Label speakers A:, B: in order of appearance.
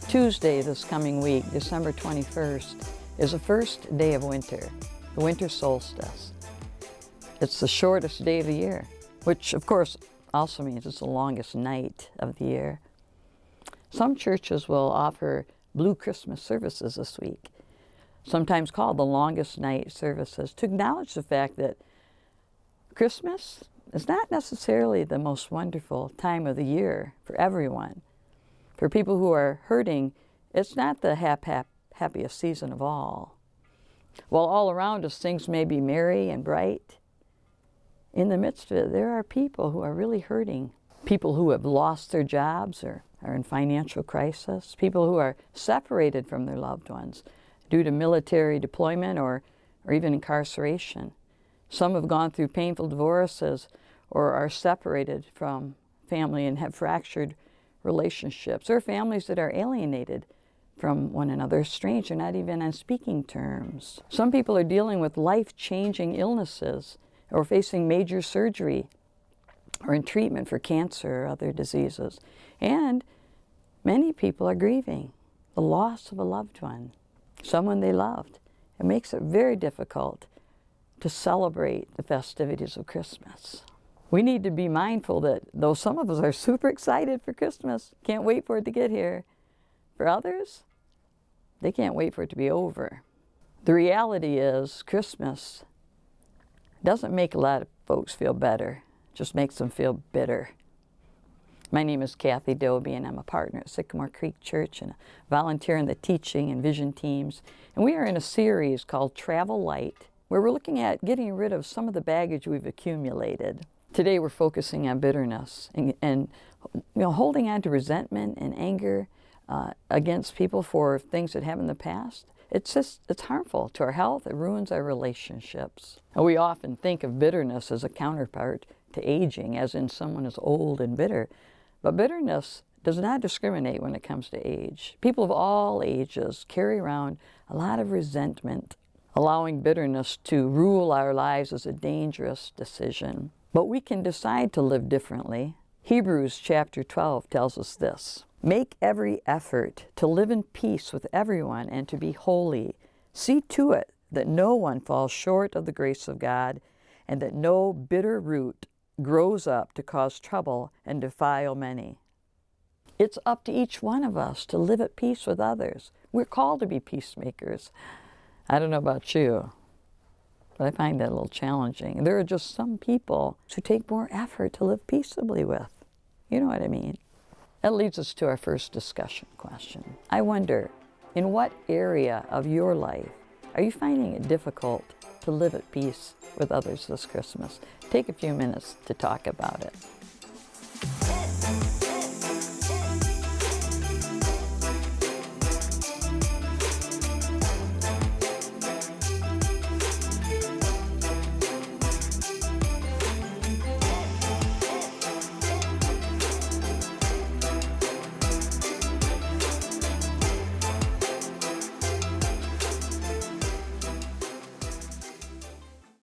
A: Tuesday this coming week, December 21st, is the first day of winter, the winter solstice. It's the shortest day of the year, which of course also means it's the longest night of the year. Some churches will offer Blue Christmas services this week, sometimes called the longest night services, to acknowledge the fact that Christmas is not necessarily the most wonderful time of the year for everyone. For people who are hurting, it's not the happiest season of all. While all around us things may be merry and bright, in the midst of it, there are people who are really hurting. People who have lost their jobs or are in financial crisis. People who are separated from their loved ones due to military deployment or even incarceration. Some have gone through painful divorces or are separated from family and have fractured relationships. There are families that are alienated from one another, estranged, or not even on speaking terms. Some people are dealing with life-changing illnesses or facing major surgery or in treatment for cancer or other diseases. And many people are grieving the loss of a loved one, someone they loved. It makes it very difficult to celebrate the festivities of Christmas. We need to be mindful that though some of us are super excited for Christmas, can't wait for it to get here, for others, they can't wait for it to be over. The reality is Christmas doesn't make a lot of folks feel better, it just makes them feel bitter. My name is Kathy Dobie, and I'm a partner at Sycamore Creek Church and a volunteer in the teaching and vision teams. And we are in a series called Travel Light, where we're looking at getting rid of some of the baggage we've accumulated. Today we're focusing on bitterness and holding on to resentment and anger against people for things that happened in the past. It's harmful to our health. It ruins our relationships. And we often think of bitterness as a counterpart to aging, as in someone is old and bitter. But bitterness does not discriminate when it comes to age. People of all ages carry around a lot of resentment. Allowing bitterness to rule our lives is a dangerous decision. But we can decide to live differently. Hebrews chapter 12 tells us this: "Make every effort to live in peace with everyone and to be holy. See to it that no one falls short of the grace of God, and that no bitter root grows up to cause trouble and defile many." It's up to each one of us to live at peace with others. We're called to be peacemakers. I don't know about you, but I find that a little challenging. There are just some people who take more effort to live peaceably with. You know what I mean? That leads us to our first discussion question. I wonder, in what area of your life are you finding it difficult to live at peace with others this Christmas? Take a few minutes to talk about it.